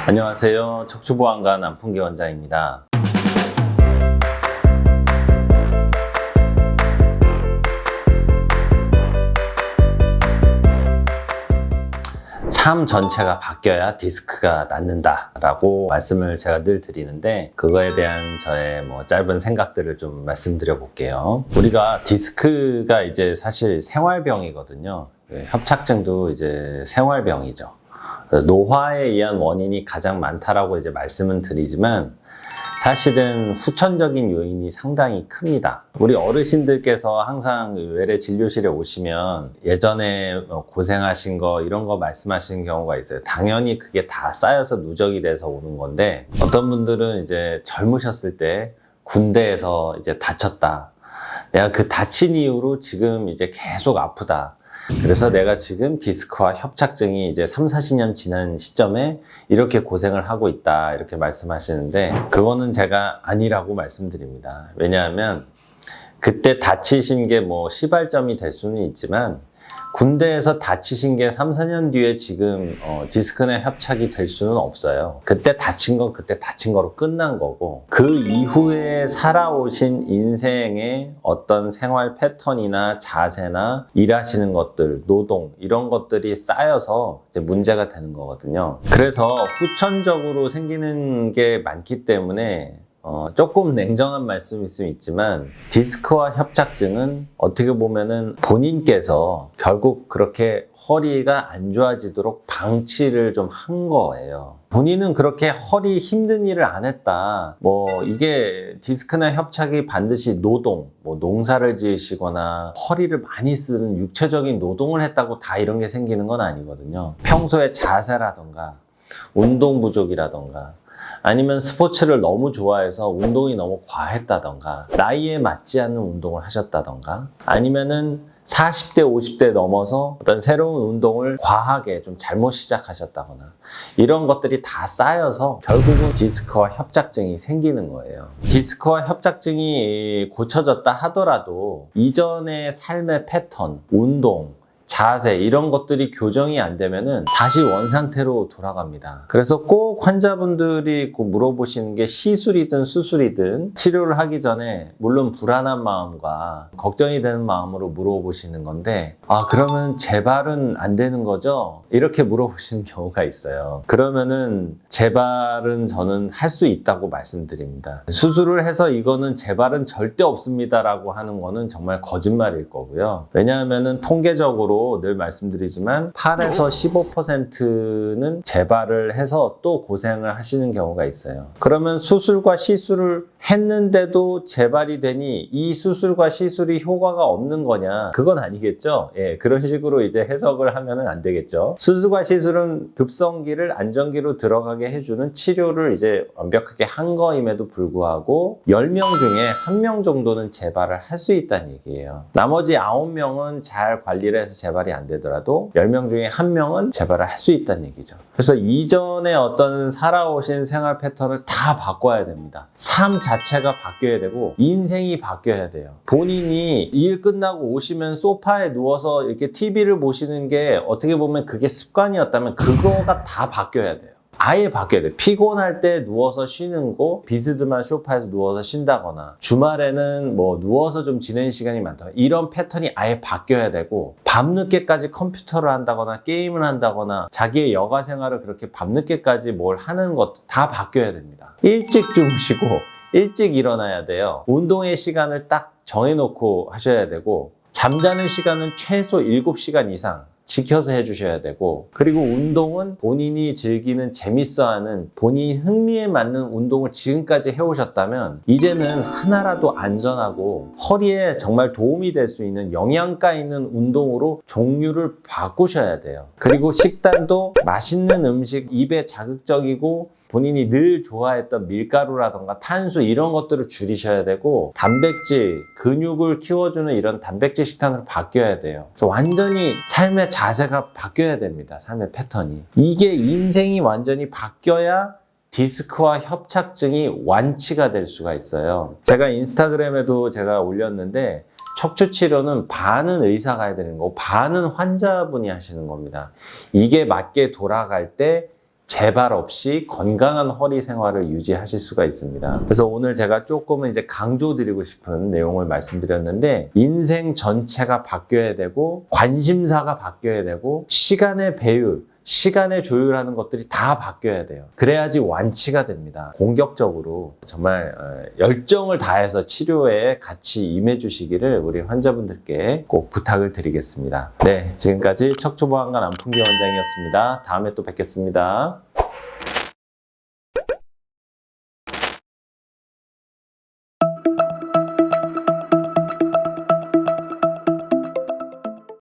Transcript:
안녕하세요. 척추보안과 남풍기 원장입니다. 삶 전체가 바뀌어야 디스크가 낫는다 라고 말씀을 제가 늘 드리는데, 그거에 대한 저의 짧은 생각들을 좀 말씀드려 볼게요. 우리가 디스크가 이제 사실 생활병이거든요. 협착증도 이제 생활병이죠. 노화에 의한 원인이 가장 많다라고 이제 말씀은 드리지만, 사실은 후천적인 요인이 상당히 큽니다. 우리 어르신들께서 항상 외래 진료실에 오시면 예전에 고생하신 거 이런 거 말씀하시는 경우가 있어요. 당연히 그게 다 쌓여서 누적이 돼서 오는 건데, 어떤 분들은 이제 젊으셨을 때 군대에서 이제 다쳤다. 내가 그 다친 이후로 지금 이제 계속 아프다. 그래서 내가 지금 디스크와 협착증이 이제 3, 40년 지난 시점에 이렇게 고생을 하고 있다, 이렇게 말씀하시는데, 그거는 제가 아니라고 말씀드립니다. 왜냐하면 그때 다치신 게 시발점이 될 수는 있지만, 군대에서 다치신 게 3, 4년 뒤에 지금 디스크나 협착이 될 수는 없어요. 그때 다친 건 그때 다친 거로 끝난 거고, 그 이후에 살아오신 인생의 어떤 생활 패턴이나 자세나 일하시는 것들, 노동 이런 것들이 쌓여서 이제 문제가 되는 거거든요. 그래서 후천적으로 생기는 게 많기 때문에 조금 냉정한 말씀일 수 있지만, 디스크와 협착증은 어떻게 보면은 본인께서 결국 그렇게 허리가 안 좋아지도록 방치를 좀 한 거예요. 본인은 그렇게 허리 힘든 일을 안 했다. 이게 디스크나 협착이 반드시 노동, 농사를 지으시거나 허리를 많이 쓰는 육체적인 노동을 했다고 다 이런 게 생기는 건 아니거든요. 평소에 자세라던가, 운동 부족이라던가, 아니면 스포츠를 너무 좋아해서 운동이 너무 과했다던가, 나이에 맞지 않는 운동을 하셨다던가, 아니면은 40대, 50대 넘어서 어떤 새로운 운동을 과하게 좀 잘못 시작하셨다거나, 이런 것들이 다 쌓여서 결국은 디스크와 협착증이 생기는 거예요. 디스크와 협착증이 고쳐졌다 하더라도 이전의 삶의 패턴, 운동, 자세 이런 것들이 교정이 안 되면은 다시 원상태로 돌아갑니다. 그래서 꼭 환자분들이 꼭 물어보시는 게, 시술이든 수술이든 치료를 하기 전에 물론 불안한 마음과 걱정이 되는 마음으로 물어보시는 건데, 그러면 재발은 안 되는 거죠? 이렇게 물어보시는 경우가 있어요. 그러면은 재발은 저는 할 수 있다고 말씀드립니다. 수술을 해서 이거는 재발은 절대 없습니다라고 하는 거는 정말 거짓말일 거고요. 왜냐하면은 통계적으로 늘 말씀드리지만 8에서 15%는 재발을 해서 또 고생을 하시는 경우가 있어요. 그러면 수술과 시술을 했는데도 재발이 되니 이 수술과 시술이 효과가 없는 거냐? 그건 아니겠죠? 그런 식으로 이제 해석을 하면은 안 되겠죠. 수술과 시술은 급성기를 안정기로 들어가게 해주는 치료를 이제 완벽하게 한 거임에도 불구하고 10명 중에 1명 정도는 재발을 할 수 있다는 얘기예요. 나머지 9명은 잘 관리를 해서 재발이 안 되더라도 10명 중에 1명은 재발을 할 수 있다는 얘기죠. 그래서 이전에 어떤 살아오신 생활 패턴을 다 바꿔야 됩니다. 삶 자체가 바뀌어야 되고 인생이 바뀌어야 돼요. 본인이 일 끝나고 오시면 소파에 누워서 이렇게 TV를 보시는 게 어떻게 보면 그게 습관이었다면 그거가 다 바뀌어야 돼요. 아예 바뀌어야 돼요. 피곤할 때 누워서 쉬는 거, 비스듬한 소파에서 누워서 쉰다거나, 주말에는 누워서 좀 지내는 시간이 많다, 이런 패턴이 아예 바뀌어야 되고, 밤늦게까지 컴퓨터를 한다거나 게임을 한다거나 자기의 여가 생활을 그렇게 밤늦게까지 뭘 하는 것도 다 바뀌어야 됩니다. 일찍 주무시고 일찍 일어나야 돼요. 운동의 시간을 딱 정해놓고 하셔야 되고, 잠자는 시간은 최소 7시간 이상 지켜서 해주셔야 되고, 그리고 운동은 본인이 즐기는, 재밌어하는, 본인 흥미에 맞는 운동을 지금까지 해오셨다면 이제는 하나라도 안전하고 허리에 정말 도움이 될 수 있는 영양가 있는 운동으로 종류를 바꾸셔야 돼요. 그리고 식단도 맛있는 음식, 입에 자극적이고 본인이 늘 좋아했던 밀가루라던가 탄수 이런 것들을 줄이셔야 되고, 단백질, 근육을 키워주는 이런 단백질 식단으로 바뀌어야 돼요. 그래서 완전히 삶의 자세가 바뀌어야 됩니다. 삶의 패턴이. 이게 인생이 완전히 바뀌어야 디스크와 협착증이 완치가 될 수가 있어요. 제가 인스타그램에도 제가 올렸는데, 척추 치료는 반은 의사가 해야 되는 거고 반은 환자분이 하시는 겁니다. 이게 맞게 돌아갈 때 재발 없이 건강한 허리 생활을 유지하실 수가 있습니다. 그래서 오늘 제가 조금은 이제 강조드리고 싶은 내용을 말씀드렸는데, 인생 전체가 바뀌어야 되고 관심사가 바뀌어야 되고 시간의 배율, 시간의 조율하는 것들이 다 바뀌어야 돼요. 그래야지 완치가 됩니다. 공격적으로 정말 열정을 다해서 치료에 같이 임해 주시기를 우리 환자분들께 꼭 부탁을 드리겠습니다. 네, 지금까지 척추보안관 안풍기 원장이었습니다. 다음에 또 뵙겠습니다.